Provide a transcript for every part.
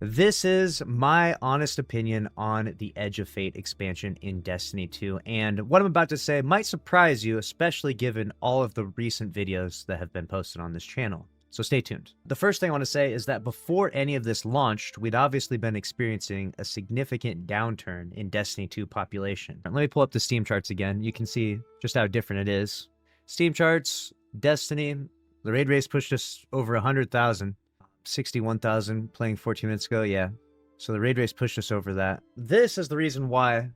This is my honest opinion on the Edge of Fate expansion in Destiny 2, and what I'm about to say might surprise you, especially given all of the recent videos that have been posted on this channel. So stay tuned. The first thing I want to say is that before any of this launched, we'd obviously been experiencing a significant downturn in Destiny 2 population. Let me pull up the Steam charts again. You can see just how different it is. Steam charts, Destiny, the raid race pushed us over 100,000. 61,000 playing 14 minutes ago, yeah. So the raid race pushed us over that. This is the reason why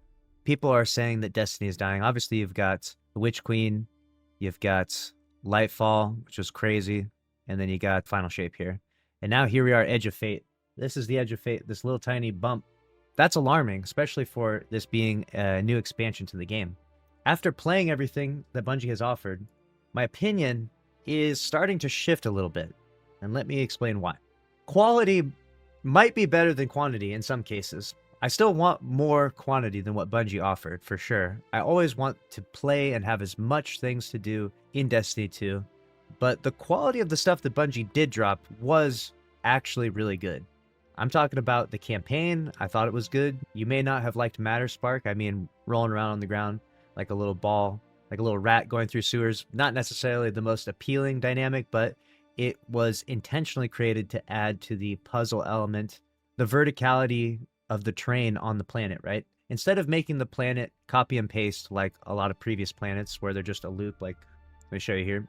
people are saying that Destiny is dying. Obviously, you've got the Witch Queen, you've got Lightfall, which was crazy, and then you got Final Shape here. And now here we are, Edge of Fate. This is the Edge of Fate, this little tiny bump. That's alarming, especially for this being a new expansion to the game. After playing everything that Bungie has offered, my opinion is starting to shift a little bit. And let me explain why. Quality might be better than quantity in some cases. I still want more quantity than what Bungie offered, for sure. I always want to play and have as much things to do in Destiny 2, but the quality of the stuff that Bungie did drop was actually really good. I'm talking about the campaign. I thought it was good. You may not have liked Matter Spark. I mean, rolling around on the ground like a little ball, like a little rat going through sewers. Not necessarily the most appealing dynamic, but it was intentionally created to add to the puzzle element, the verticality of the terrain on the planet, right? Instead of making the planet copy and paste like a lot of previous planets where they're just a loop, like, let me show you here.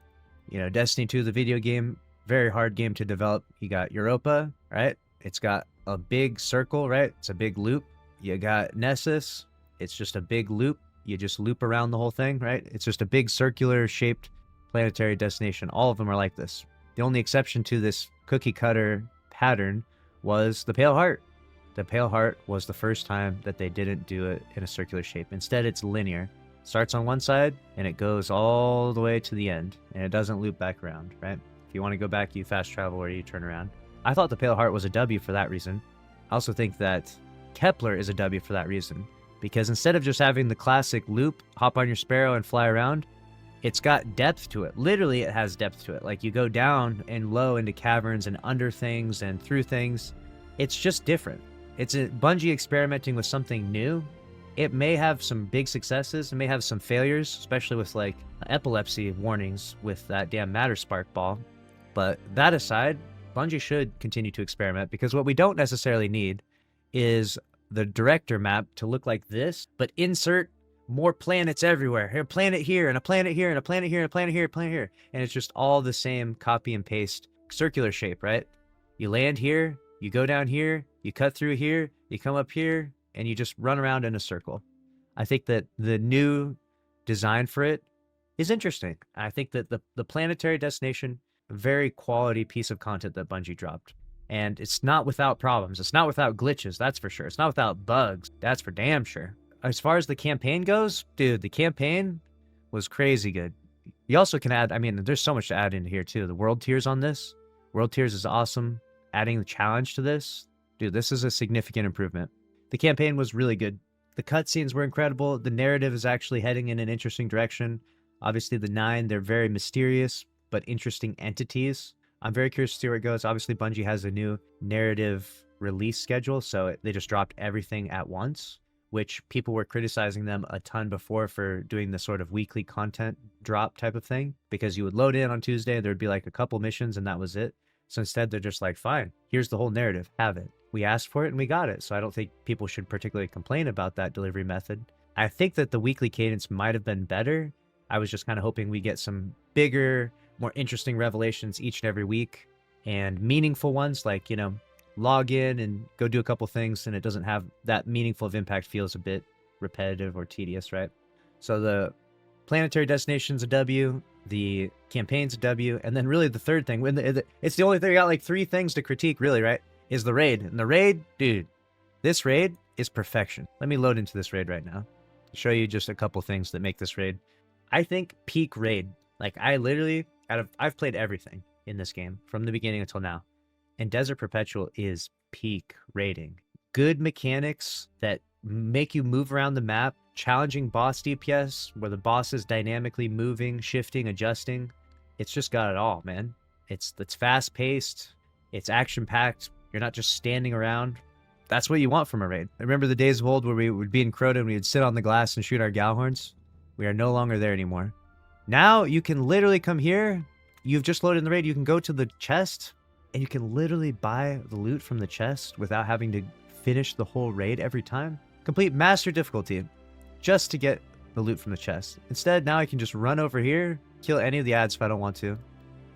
You know, Destiny 2, the video game, very hard game to develop. You got Europa, right? It's got a big circle, right? It's a big loop. You got Nessus. It's just a big loop. You just loop around the whole thing, right? It's just a big circular shaped planetary destination. All of them are like this. The only exception to this cookie cutter pattern was the Pale Heart. The Pale Heart was the first time that they didn't do it in a circular shape. Instead, it's linear. It starts on one side and it goes all the way to the end, and it doesn't loop back around, right? If you want to go back, you fast travel or you turn around. I thought the Pale Heart was a W for that reason. I also think that Kepler is a W for that reason, because instead of just having the classic loop, hop on your Sparrow and fly around, it's got depth to it. Literally, it has depth to it. Like, you go down and low into caverns and under things and through things. It's just different. It's a Bungie experimenting with something new. It may have some big successes. It may have some failures, especially with, like, epilepsy warnings with that damn Matter Spark ball. But that aside, Bungie should continue to experiment, because what we don't necessarily need is the director map to look like this, but insert more planets everywhere. A planet here, and a planet here, and a planet here, and a planet here, and a planet here. And it's just all the same copy and paste circular shape, right? You land here, you go down here, you cut through here, you come up here, and you just run around in a circle. I think that the new design for it is interesting. I think that the planetary destination, a very quality piece of content that Bungie dropped. And it's not without problems. It's not without glitches, that's for sure. It's not without bugs, that's for damn sure. As far as the campaign goes, dude, the campaign was crazy good. You also can add, I mean, there's so much to add in here too. The world tiers on this. World tiers is awesome. Adding the challenge to this, dude, this is a significant improvement. The campaign was really good. The cutscenes were incredible. The narrative is actually heading in an interesting direction. Obviously, the 9, they're very mysterious, but interesting entities. I'm very curious to see where it goes. Obviously, Bungie has a new narrative release schedule, so they just dropped everything at once, which people were criticizing them a ton before for doing the sort of weekly content drop type of thing, because you would load in on Tuesday, there'd be like a couple missions and that was it. So instead, they're just like, fine, here's the whole narrative, have it. We asked for it and we got it. So I don't think people should particularly complain about that delivery method. I think that the weekly cadence might have been better. I was just kind of hoping we get some bigger, more interesting revelations each and every week, and meaningful ones, like, you know, log in and go do a couple things, and it doesn't have that meaningful of impact, feels a bit repetitive or tedious, right? So the planetary destination's a W, the campaign's a W, and then really the third thing, it's the only thing, I got like 3 things to critique really, right, is the raid. And the raid, dude, this raid is perfection. Let me load into this raid right now, show you just a couple things that make this raid, I think, peak raid. Like, I literally, I've played everything in this game from the beginning until now, and Desert Perpetual is peak raiding. Good mechanics that make you move around the map, challenging boss DPS where the boss is dynamically moving, shifting, adjusting. It's just got it all, man. It's fast-paced, it's action-packed, You're not just standing around. That's what you want from a raid. I remember the days of old where we would be in Crota and we would sit on the glass and shoot our Galhorns. We are no longer there anymore. Now you can literally come here. You've just loaded in the raid. You can go to the chest and you can literally buy the loot from the chest without having to finish the whole raid every time. Complete master difficulty just to get the loot from the chest. Instead, now I can just run over here, kill any of the ads if I don't want to.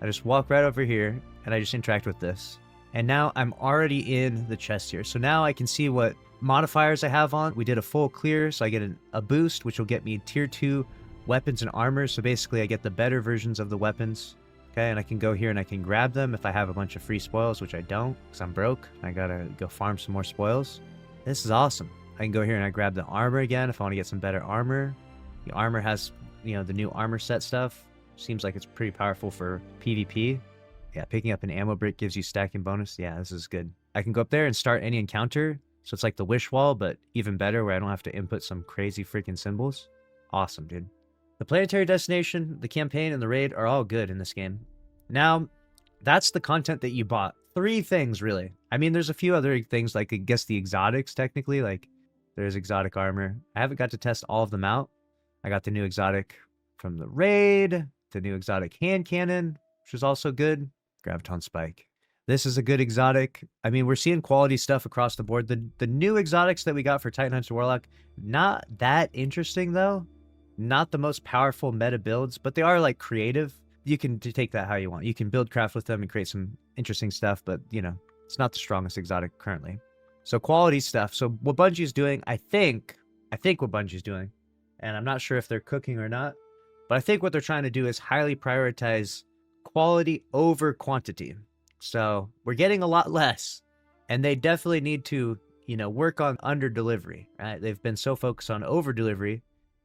I just walk right over here and I just interact with this. And now I'm already in the chest here. So now I can see what modifiers I have on. We did a full clear, so I get a boost, which will get me tier 2 weapons and armor. So basically I get the better versions of the weapons. Okay, and I can go here and I can grab them if I have a bunch of free spoils, which I don't because I'm broke. I gotta go farm some more spoils. This is awesome. I can go here and I grab the armor again if I want to get some better armor. The armor has, you know, the new armor set stuff. Seems like it's pretty powerful for PvP. Yeah, picking up an ammo brick gives you stacking bonus. Yeah, this is good. I can go up there and start any encounter. So it's like the wish wall, but even better where I don't have to input some crazy freaking symbols. Awesome, dude. The planetary destination, the campaign, and the raid are all good in this game. Now, that's the content that you bought. 3 things, really. I mean, there's a few other things, like I guess the exotics, technically. Like, there's exotic armor. I haven't got to test all of them out. I got the new exotic from the raid, the new exotic hand cannon, which is also good. Graviton Spike. This is a good exotic. I mean, we're seeing quality stuff across the board. The new exotics that we got for Titan Hunter Warlock, not that interesting, though. Not the most powerful meta builds, but they are, like, creative. You can take that how you want. You can build craft with them and create some interesting stuff, but, you know, it's not the strongest exotic currently. So quality stuff. So what Bungie's doing, I think what Bungie's doing, and I'm not sure if they're cooking or not, but I think what they're trying to do is highly prioritize quality over quantity. So we're getting a lot less, and they definitely need to, you know, work on under delivery, right? They've been so focused on over delivery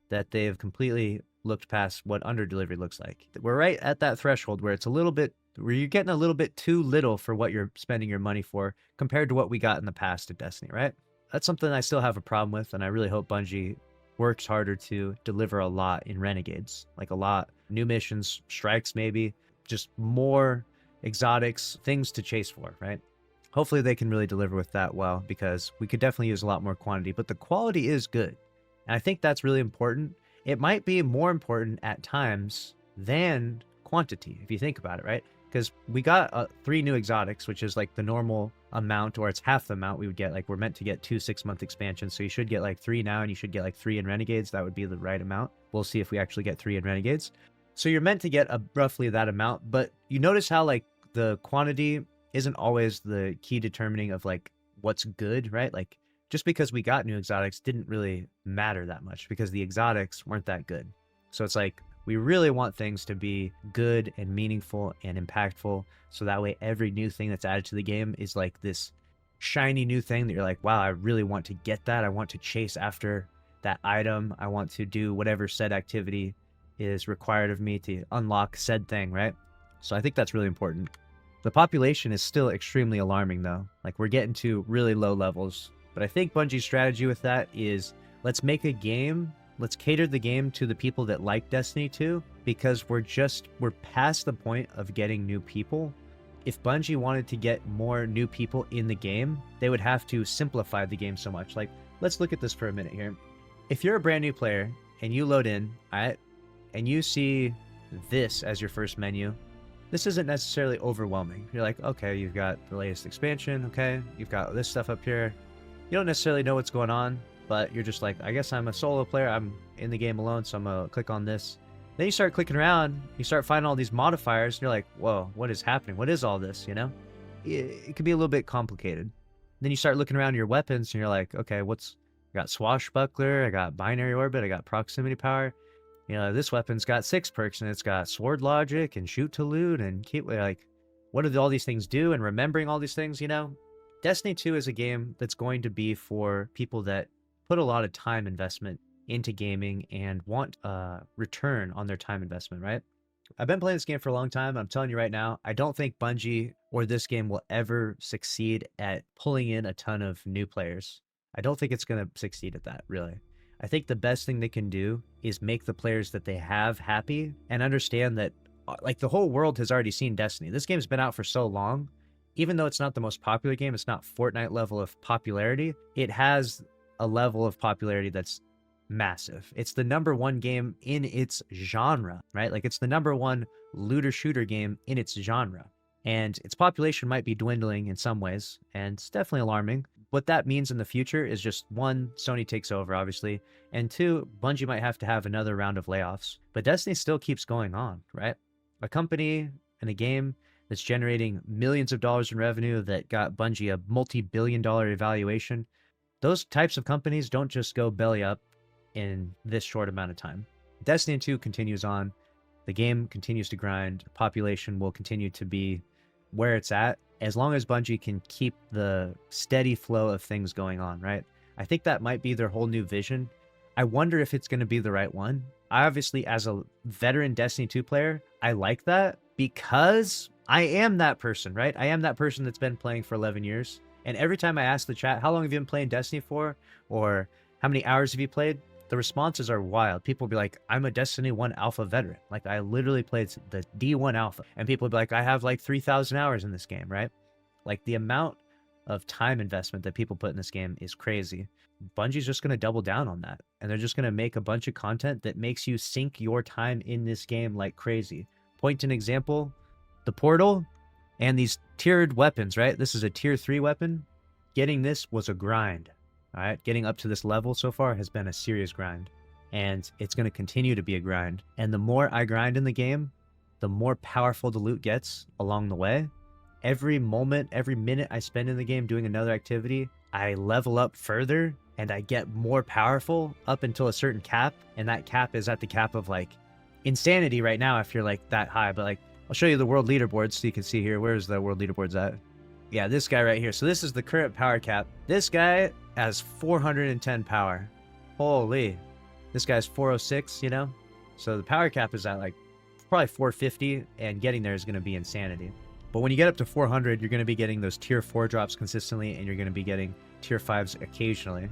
that they've completely looked past what under delivery looks like. We're right at that threshold where it's a little bit, where you're getting a little bit too little for what you're spending your money for compared to what we got in the past at Destiny, right? That's something I still have a problem with, and I really hope Bungie works harder to deliver a lot in Renegades. Like a lot. New missions, strikes maybe, just more exotics, things to chase for, right? Hopefully they can really deliver with that well, because we could definitely use a lot more quantity, but the quality is good. And I think that's really important. It might be more important at times than quantity, if you think about it, right? Because we got 3 new exotics, which is like the normal amount, or it's half the amount we would get. Like, we're meant to get 2 6-month expansions, so you should get like 3 now, and you should get like 3 in Renegades. That would be the right amount. We'll see if we actually get 3 in Renegades. So you're meant to get roughly that amount, but you notice how like the quantity isn't always the key determining of like what's good, right? Like, just because we got new exotics didn't really matter that much because the exotics weren't that good. So it's like, we really want things to be good and meaningful and impactful, so that way every new thing that's added to the game is like this shiny new thing that you're like, wow, I really want to get that. I want to chase after that item. I want to do whatever said activity is required of me to unlock said thing, right? So I think that's really important. The population is still extremely alarming, though. Like, we're getting to really low levels. But I think Bungie's strategy with that is, let's make a game, let's cater the game to the people that like Destiny 2, because we're past the point of getting new people. If Bungie wanted to get more new people in the game, they would have to simplify the game so much. Like, let's look at this for a minute here. If you're a brand new player and you load in, alright, and you see this as your first menu, this isn't necessarily overwhelming. You're like, okay, you've got the latest expansion, okay, you've got this stuff up here. You don't necessarily know what's going on, but you're just like, I guess I'm a solo player, I'm in the game alone, so I'm gonna click on this. Then you start clicking around, you start finding all these modifiers, and you're like, whoa, what is happening? What is all this, you know? It can be a little bit complicated. Then you start looking around your weapons, and you're like, okay, I got Swashbuckler, I got Binary Orbit, I got Proximity Power. You know, this weapon's got 6 perks, and it's got Sword Logic, and Shoot to Loot, and keep, like, what do all these things do? And remembering all these things, you know? Destiny 2 is a game that's going to be for people that put a lot of time investment into gaming and want a return on their time investment, right? I've been playing this game for a long time. I'm telling you right now, I don't think Bungie or this game will ever succeed at pulling in a ton of new players. I don't think it's going to succeed at that, really. I think the best thing they can do is make the players that they have happy and understand that, like, the whole world has already seen Destiny. This game's been out for so long even though it's not the most popular game, it's not Fortnite level of popularity, it has a level of popularity that's massive. It's the #1 game in its genre, right? Like it's the #1 looter shooter game in its genre. And its population might be dwindling in some ways, and it's definitely alarming. What that means in the future is just one, Sony takes over, obviously, and two, Bungie might have to have another round of layoffs. But Destiny still keeps going on, right? A company and a game that's generating millions of dollars in revenue that got Bungie a multi-billion-dollar evaluation, those types of companies don't just go belly up in this short amount of time. Destiny 2 continues on. The game continues to grind. Population will continue to be where it's at as long as Bungie can keep the steady flow of things going on, right? I think that might be their whole new vision. I wonder if it's going to be the right one. I obviously, as a veteran Destiny 2 player, I like that because I am that person, right? I am that person that's been playing for 11 years. And every time I ask the chat, how long have you been playing Destiny for? Or how many hours have you played? The responses are wild. People will be like, I'm a Destiny 1 alpha veteran. Like, I literally played the D1 alpha. And people will be like, I have like 3,000 hours in this game, right? Like, the amount of time investment that people put in this game is crazy. Bungie's just going to double down on that. And they're just going to make a bunch of content that makes you sink your time in this game like crazy. Point an example, the portal and these tiered weapons, right? This is a tier 3 weapon. Getting this was a grind. All right, getting up to this level so far has been a serious grind, and it's going to continue to be a grind. And the more I grind in the game, the more powerful the loot gets along the way. Every moment, every minute I spend in the game doing another activity, I level up further and I get more powerful up until a certain cap. And that cap is at the cap of like insanity right now if you're like that high. But like, I'll show you the world leaderboards so you can see here. Where's the world leaderboards at? Yeah, this guy right here. So this is the current power cap. This guy has 410 power. Holy. This guy's 406, you know? So the power cap is at like probably 450, and getting there is going to be insanity. But when you get up to 400, you're going to be getting those tier 4 drops consistently, and you're going to be getting tier 5s occasionally.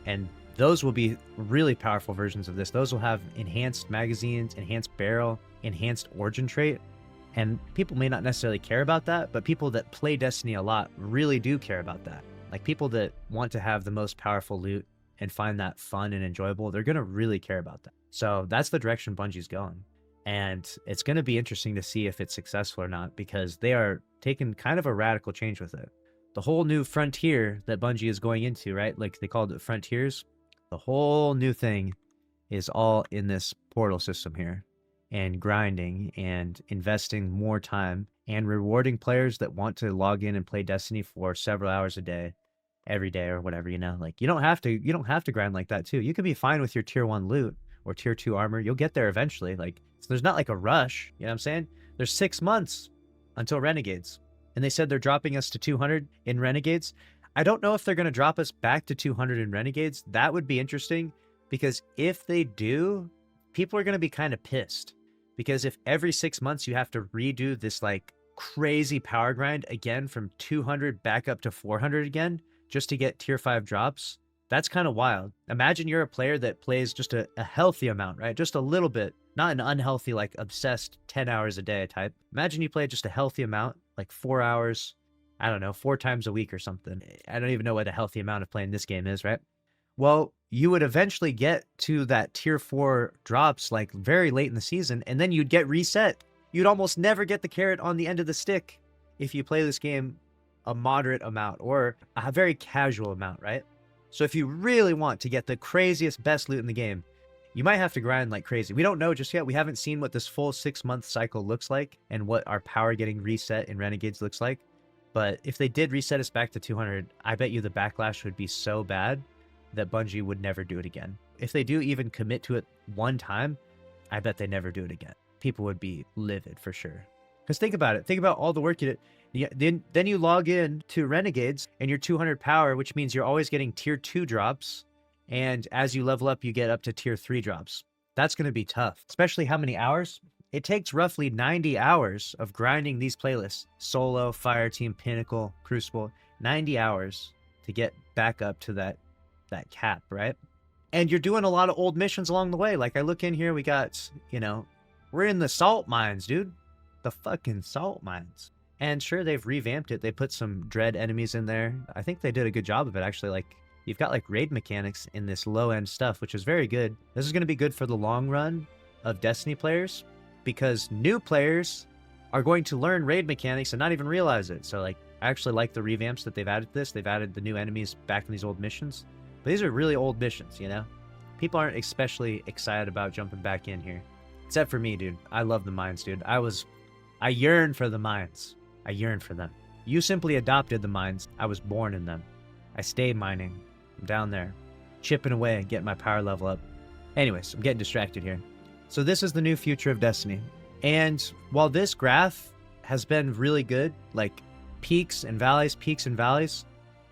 And those will be really powerful versions of this. Those will have enhanced magazines, enhanced barrel, enhanced origin trait. And people may not necessarily care about that, but people that play Destiny a lot really do care about that. Like people that want to have the most powerful loot and find that fun and enjoyable, they're going to really care about that. So that's the direction Bungie's going. And it's going to be interesting to see if it's successful or not, because they are taking kind of a radical change with it. The whole new frontier that Bungie is going into, right? Like they called it frontiers. The whole new thing is all in this portal system here. And grinding and investing more time and rewarding players that want to log in and play Destiny for several hours a day, every day or whatever, you know. Like you don't have to grind like that too. You could be fine with your tier 1 loot or tier 2 armor. You'll get there eventually. Like so there's not like a rush, you know what I'm saying? There's 6 months until Renegades. And they said they're dropping us to 200 in Renegades. I don't know if they're going to drop us back to 200 in Renegades. That would be interesting, because if they do, people are going to be kind of pissed. Because if every 6 months you have to redo this like crazy power grind again from 200 back up to 400 again just to get tier 5 drops, that's kind of wild. Imagine you're a player that plays just a healthy amount, right? Just a little bit, not an unhealthy, like obsessed 10 hours a day type. Imagine you play just a healthy amount, like 4 hours, I don't know, 4 times a week or something. I don't even know what a healthy amount of playing this game is, right? Well, you would eventually get to that tier 4 drops like very late in the season, and then you'd get reset. You'd almost never get the carrot on the end of the stick if you play this game a moderate amount or a very casual amount, right? So if you really want to get the craziest, best loot in the game, you might have to grind like crazy. We don't know just yet. We haven't seen what this full 6-month cycle looks like and what our power getting reset in Renegades looks like. But if they did reset us back to 200, I bet you the backlash would be so bad that Bungie would never do it again. If they do even commit to it one time, I bet they never do it again. People would be livid for sure. Because think about it. Think about all the work you did. Then you log in to Renegades and you're 200 power, which means you're always getting tier 2 drops. And as you level up, you get up to tier 3 drops. That's going to be tough. Especially how many hours? It takes roughly 90 hours of grinding these playlists. Solo, Fireteam, Pinnacle, Crucible. 90 hours to get back up to that cap, right? And you're doing a lot of old missions along the way. Like I look in here, we got, you know, we're in the salt mines, dude. The fucking salt mines. And sure, they've revamped it. They put some dread enemies in there. I think they did a good job of it, actually. Like, you've got like raid mechanics in this low-end stuff, which is very good. This is going to be good for the long run of Destiny players, because new players are going to learn raid mechanics and not even realize it. So like, I actually like the revamps that they've added to this. They've added the new enemies back in these old missions. But these are really old missions, you know? People aren't especially excited about jumping back in here. Except for me, dude. I love the mines, dude. I yearn for the mines. I yearn for them. You simply adopted the mines. I was born in them. I stay mining. I'm down there, chipping away and getting my power level up. Anyways, I'm getting distracted here. So this is the new future of Destiny. And while this graph has been really good, like peaks and valleys,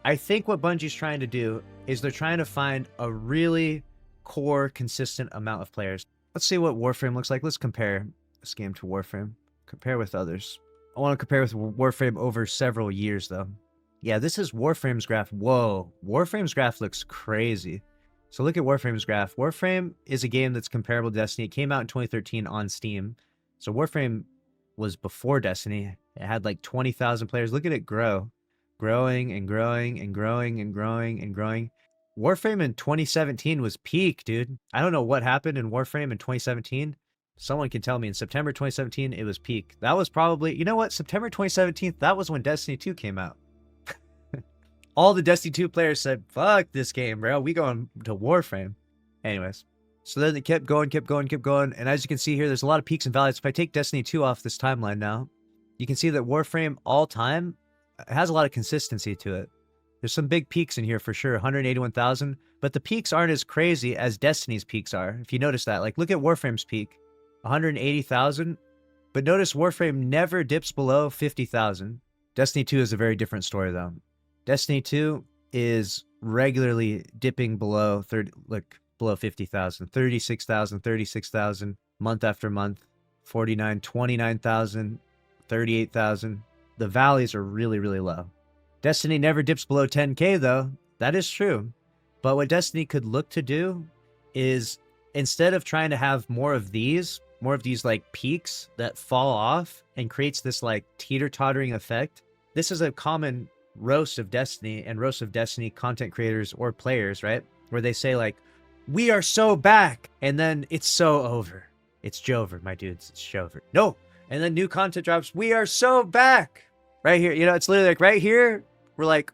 I think what Bungie's trying to do is they're trying to find a really core, consistent amount of players. Let's see what Warframe looks like. Let's compare this game to Warframe. Compare with others. I want to compare with Warframe over several years, though. Yeah, this is Warframe's graph. Whoa. Warframe's graph looks crazy. So look at Warframe's graph. Warframe is a game that's comparable to Destiny. It came out in 2013 on Steam. So Warframe was before Destiny. It had like 20,000 players. Look at it grow. Growing and growing and growing and growing and growing. Warframe in 2017 was peak, dude. I don't know what happened in Warframe in 2017. Someone can tell me. In September 2017, it was peak. That was probably, you know what? September 2017, that was when Destiny 2 came out. All the Destiny 2 players said, fuck this game, bro. We going to Warframe. Anyways. So then it kept going. And as you can see here, there's a lot of peaks and valleys. If I take Destiny 2 off this timeline now, you can see that Warframe all time has a lot of consistency to it. There's some big peaks in here for sure, 181,000. But the peaks aren't as crazy as Destiny's peaks are. If you notice that, like look at Warframe's peak, 180,000. But notice Warframe never dips below 50,000. Destiny 2 is a very different story though. Destiny 2 is regularly dipping below below 50,000, 36,000 month after month, 49, 29,000, 38,000. The valleys are really, really low. Destiny never dips below 10K though. That is true. But what Destiny could look to do is, instead of trying to have more of these like peaks that fall off and creates this like teeter-tottering effect, this is a common roast of Destiny and roast of Destiny content creators or players, right? Where they say like, we are so back, and then it's so over. It's Jover, my dudes, it's Jover. No, and then new content drops, we are so back. Right here, you know, it's literally like right here, we're like,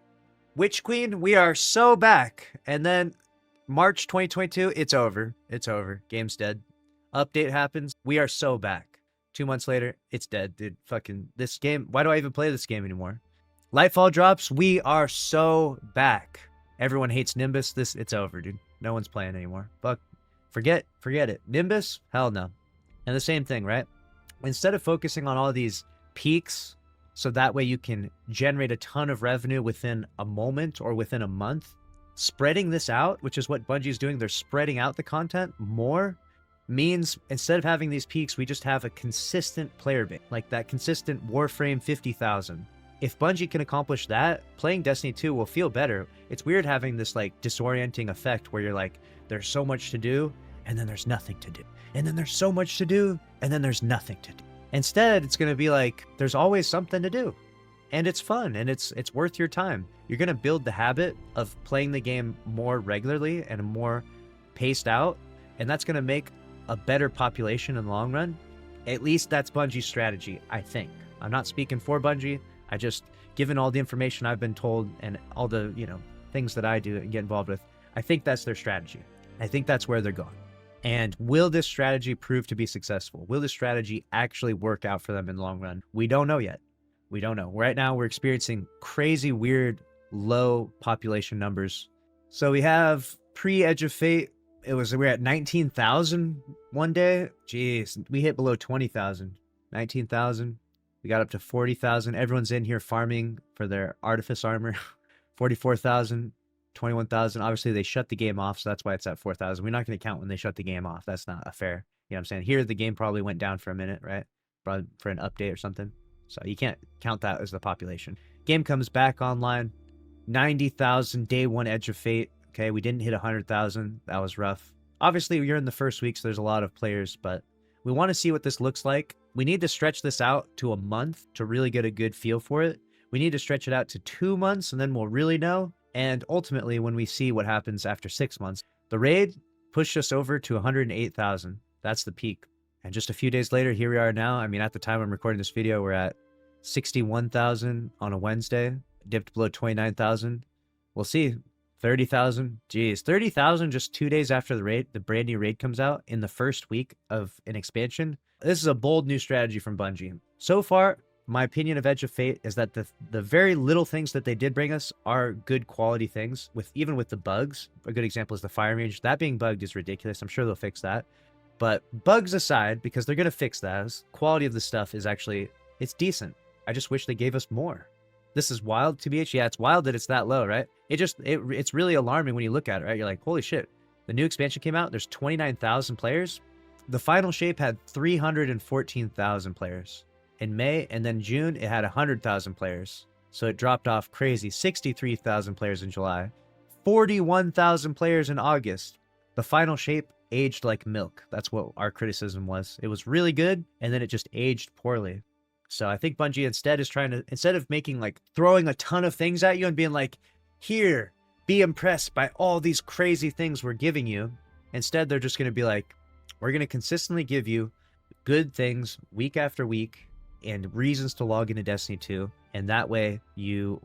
Witch Queen, we are so back. And then March 2022, it's over. It's over. Game's dead. Update happens, we are so back. 2 months later, it's dead, dude. Fucking, this game, why do I even play this game anymore? Lightfall drops, we are so back. Everyone hates Nimbus, it's over, dude. No one's playing anymore. Fuck, forget it. Nimbus, hell no. And the same thing, right? Instead of focusing on all these peaks, so that way you can generate a ton of revenue within a moment or within a month, spreading this out, which is what Bungie's doing, they're spreading out the content more, means instead of having these peaks, we just have a consistent player base, like that consistent Warframe 50,000. If Bungie can accomplish that, playing Destiny 2 will feel better. It's weird having this like disorienting effect where you're like, there's so much to do, and then there's nothing to do. And then there's so much to do, and then there's nothing to do. Instead, it's going to be like, there's always something to do. And it's fun, and it's worth your time. You're going to build the habit of playing the game more regularly and more paced out, and that's going to make a better population in the long run. At least that's Bungie's strategy, I think. I'm not speaking for Bungie. I just, given all the information I've been told and all the, you know, things that I do and get involved with, I think that's their strategy. I think that's where they're going. And will this strategy prove to be successful? Will this strategy actually work out for them in the long run? We don't know yet. We don't know. Right now, we're experiencing crazy, weird, low population numbers. So we have pre-Edge of Fate. We're at 19,000 one day. Jeez, we hit below 20,000. 19,000. We got up to 40,000. Everyone's in here farming for their artifice armor. 44,000, 21,000. Obviously, they shut the game off, so that's why it's at 4,000. We're not going to count when they shut the game off. That's not a fair. You know what I'm saying? Here, the game probably went down for a minute, right? Probably for an update or something. So you can't count that as the population. Game comes back online. 90,000 day one Edge of Fate. Okay, we didn't hit 100,000. That was rough. Obviously, you're in the first week, so there's a lot of players, but we want to see what this looks like We need to stretch this out to a month to really get a good feel for it. We need to stretch it out to 2 months, and then we'll really know. And ultimately, when we see what happens after 6 months, the raid pushed us over to 108,000. That's the peak. And just a few days later, here we are now. I mean, at the time I'm recording this video, we're at 61,000 on a Wednesday, dipped below 29,000. We'll see. 30,000. Geez, 30,000 just 2 days after the raid, the brand new raid comes out in the first week of an expansion. This is a bold new strategy from Bungie. So far, my opinion of Edge of Fate is that the very little things that they did bring us are good quality things, even with the bugs. A good example is the fire range. That being bugged is ridiculous. I'm sure they'll fix that. But bugs aside, because they're going to fix that, quality of the stuff is actually, it's decent. I just wish they gave us more. This is wild, TBH. Yeah, it's wild that it's that low, right? It's really alarming when you look at it, right? You're like, holy shit. The new expansion came out. There's 29,000 players. The final shape had 314,000 players in May, and then June it had 100,000 players. So it dropped off crazy. 63,000 players in July, 41,000 players in August. The final shape aged like milk. That's what our criticism was. It was really good, and then it just aged poorly. So I think Bungie instead is trying to, instead of making like throwing a ton of things at you and being like, here, be impressed by all these crazy things we're giving you. Instead, they're just going to be like, we're going to consistently give you good things week after week and reasons to log into Destiny 2. And that way you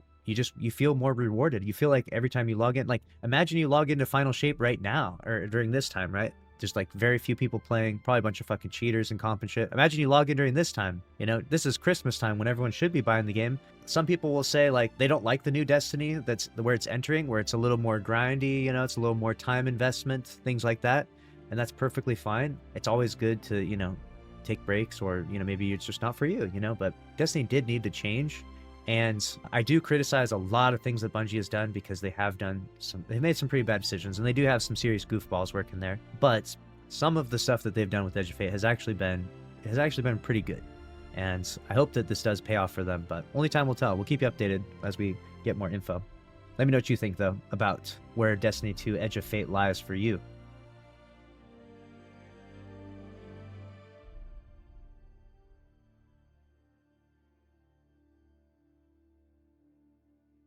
feel more rewarded. You feel like every time you log in, like imagine you log into Final Shape right now or during this time, right? There's like very few people playing, probably a bunch of fucking cheaters and comp and shit. Imagine you log in during this time. You know, this is Christmas time when everyone should be buying the game. Some people will say like they don't like the new Destiny, that's where it's entering, where it's a little more grindy, you know, it's a little more time investment, things like that. And that's perfectly fine. It's always good to, you know, take breaks or, you know, maybe it's just not for you, you know, but Destiny did need to change. And I do criticize a lot of things that Bungie has done because they made some pretty bad decisions, and they do have some serious goofballs working there. But some of the stuff that they've done with Edge of Fate has actually been pretty good. And I hope that this does pay off for them, but only time will tell. We'll keep you updated as we get more info. Let me know what you think though about where Destiny 2 Edge of Fate lies for you.